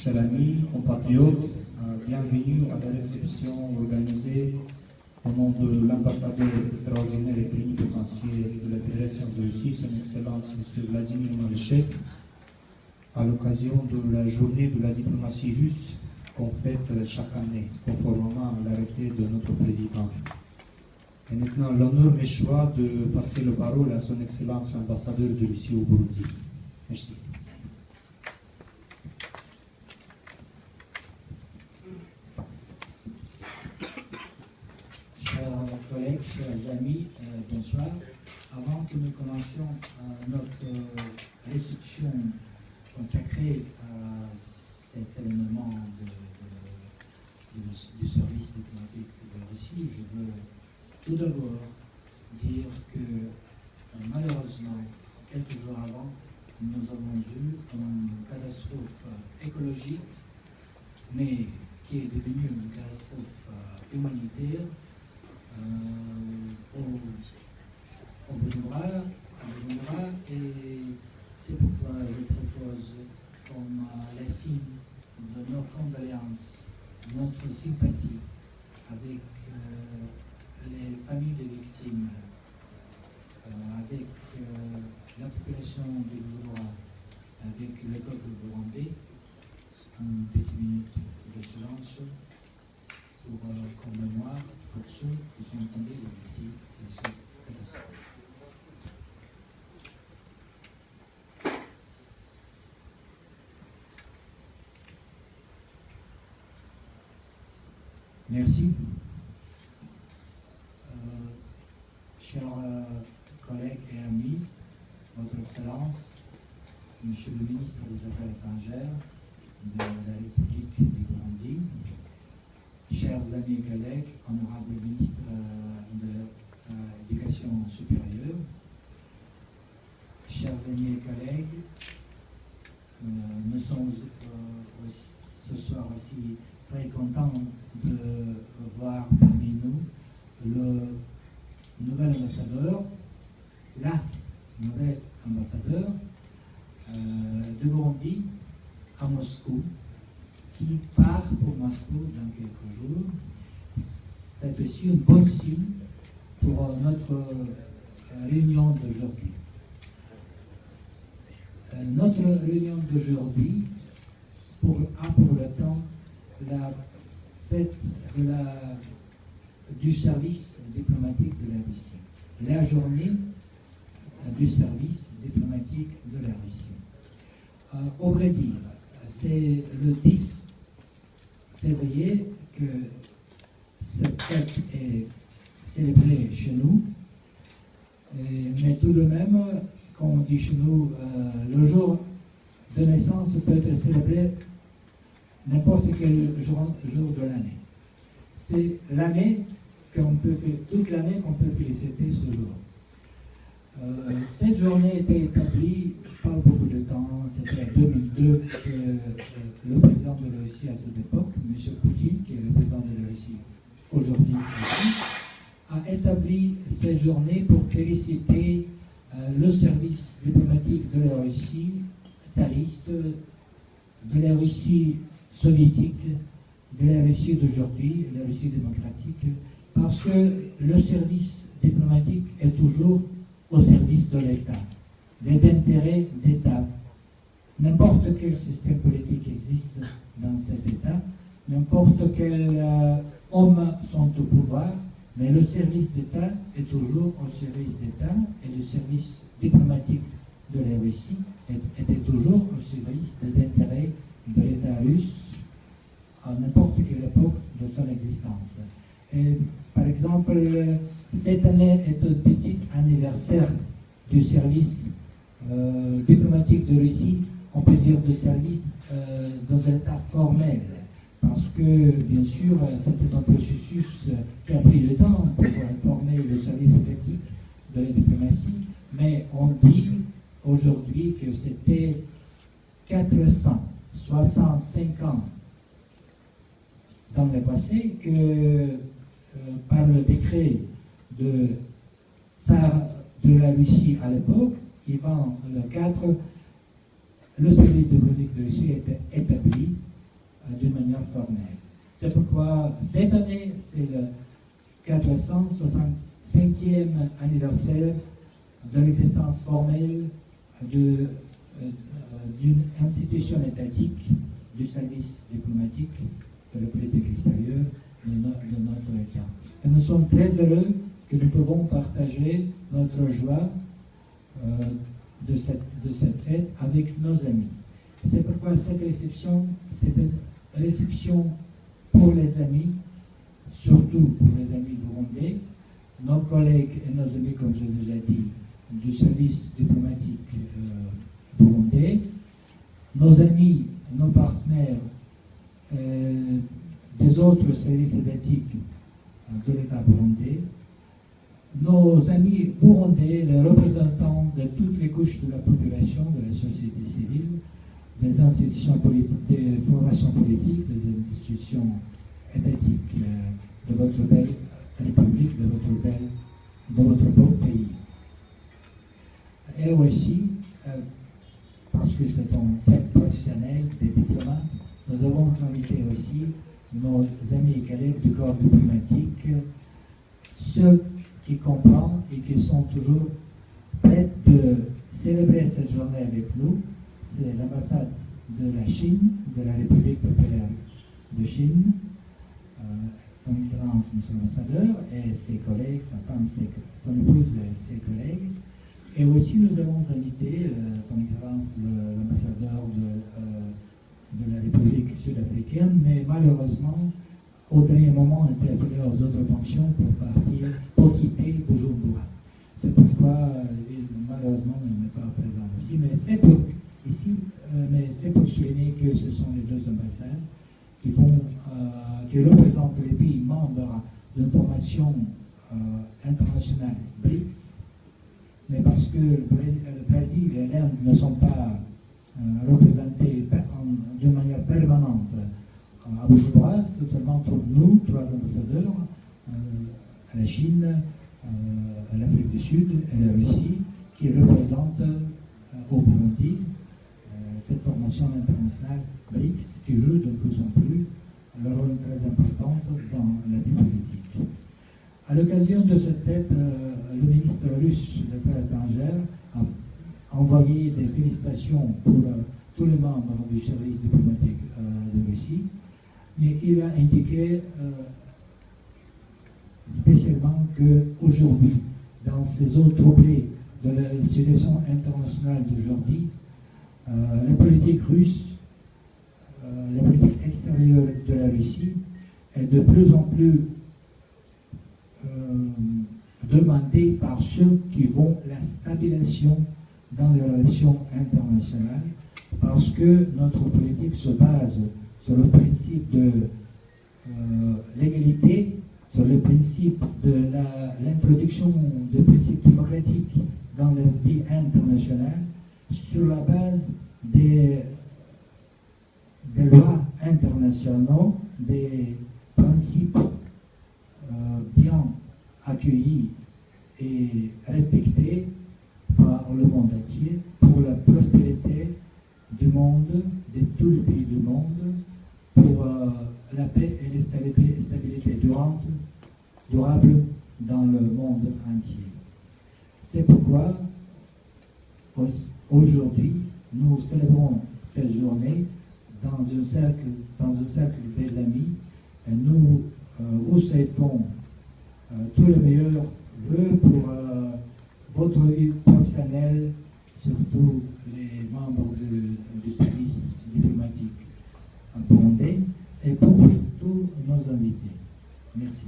chers amis, compatriotes, bienvenue à la réception organisée au nom de l'ambassadeur extraordinaire et plénipotentiaire de la Fédération de Russie, son Excellence M. Vladimir Malyshev, à l'occasion de la journée de la diplomatie russe qu'on fête chaque année, conformément à l'arrêté de notre président. Et maintenant, l'honneur m'est choix de passer le parole à son Excellence l'ambassadeur de Russie au Burundi. Merci. Chers collègues, chers amis, bonsoir. Avant que nous commencions notre réception consacrée à cet événement du service diplomatique de Russie, je veux tout d'abord dire que malheureusement, quelques jours avant, nous avons eu une catastrophe écologique, mais qui est devenue une catastrophe humanitaire au Bujumbura, et c'est pourquoi je propose, comme la signe de nos condoléances, notre sympathie avec les familles des victimes, avec la population du Bujumbura, avec le peuple burundais, une petite minute de silence comme mémoire pour ceux qui sont tombés les victimes de cette catastrophe. Merci. Chers collègues et amis, Votre Excellence, Monsieur le ministre des Affaires étrangères de la République du Burundi, chers amis et collègues, honorables ministres de l'Éducation supérieure, chers amis et collègues, nous sommes ce soir aussi très contents de voir parmi nous le nouvel ambassadeur, la nouvelle ambassadeur de Burundi à Moscou, qui part pour Moscou dans quelques jours. C'est aussi une bonne signe pour notre réunion d'aujourd'hui. Notre réunion d'aujourd'hui a pour le temps la fête du service diplomatique de la Russie, la journée du service diplomatique de la Russie. Au vrai dire, c'est le 10 février que cette fête est célébrée chez nous, mais tout de même, quand on dit chez nous, le jour de naissance peut être célébré n'importe quel jour de l'année. C'est l'année toute l'année qu'on peut féliciter ce jour. Cette journée était établie pas beaucoup de temps, c'était en 2002 que le président de la Russie à cette époque, M. Poutine, qui est le président de la Russie aujourd'hui, a établi cette journée pour féliciter le service diplomatique de la Russie tsariste, de la Russie soviétique, de la Russie d'aujourd'hui, la Russie démocratique, parce que le service diplomatique est toujours au service de l'État, des intérêts d'État. N'importe quel système politique existe dans cet État, n'importe quel homme sont au pouvoir, mais le service d'État est toujours au service d'État, et le service diplomatique de la Russie était toujours au service des intérêts de l'État russe à n'importe quelle époque de son existence. Et, par exemple, cette année est un petit anniversaire du service diplomatique de Russie, on peut dire de service dans un état formel, parce que, bien sûr, c'était un processus qui a pris le temps pour former le service effectif de la diplomatie, mais on dit aujourd'hui que c'était 465 ans dans le passé que, par le décret de tsar de la Russie à l'époque, Ivan IV, le service diplomatique de Russie était établi informel. C'est pourquoi cette année, c'est le 465e anniversaire de l'existence formelle d'une institution étatique du service diplomatique de la politique extérieure de notre État. Et nous sommes très heureux que nous pouvons partager notre joie de cette fête avec nos amis. C'est pourquoi cette réception, c'est une réception pour les amis, surtout pour les amis burundais, nos collègues et nos amis, comme je vous ai dit, du service diplomatique burundais, nos amis, nos partenaires des autres services étatiques de l'État burundais, nos amis burundais, les représentants de toutes les couches de la population, de la société civile, des institutions politiques, des formations politiques, des institutions étatiques de votre belle République, de votre beau pays. Et aussi, parce que c'est un fait professionnel des diplomates, nous avons invité aussi nos amis et collègues du corps diplomatique, ceux qui comprennent et qui sont toujours prêts de célébrer cette journée avec nous. C'est l'ambassade de la Chine, de la République populaire de Chine, son Excellence, Monsieur l'ambassadeur, et ses collègues, sa femme, son épouse et ses collègues. Et aussi, nous avons invité son Excellence, l'ambassadeur de la République sud-africaine, mais malheureusement, au dernier moment, on était appelé aux autres fonctions pour quitter Bujumbura. C'est pourquoi, malheureusement, il n'est pas présent aussi. Mais c'est pour souligner que ce sont les deux ambassades qui représentent les pays membres de la formation internationale BRICS. Mais parce que le Brésil et l'Inde ne sont pas représentés de manière permanente à Bujumbura, c'est seulement pour nous, 3 ambassadeurs, à la Chine, à l'Afrique du Sud et la Russie, qui représentent au Burundi cette formation internationale BRICS qui joue de plus en plus un rôle très important dans la vie politique. À l'occasion de cette fête, le ministre russe des Affaires étrangères a envoyé des félicitations pour tous les membres du service diplomatique de Russie, mais il a indiqué spécialement qu'aujourd'hui, dans ces eaux troublées de la situation internationale d'aujourd'hui, la politique russe, la politique extérieure de la Russie est de plus en plus demandée par ceux qui vont la stabilisation dans les relations internationales, parce que notre politique se base sur le principe de l'égalité, sur le principe de l'introduction de principes démocratiques dans la vie internationale, sur la base des lois internationaux, des principes bien accueillis et respectés par le monde entier pour la prospérité du monde, de tous les pays du monde, pour la paix et la stabilité durable dans le monde entier. C'est pourquoi aujourd'hui, nous célébrons cette journée dans un cercle des amis, et nous vous souhaitons tous les meilleurs vœux pour votre vie professionnelle, surtout les membres du service diplomatique burundais, et pour tous nos invités. Merci.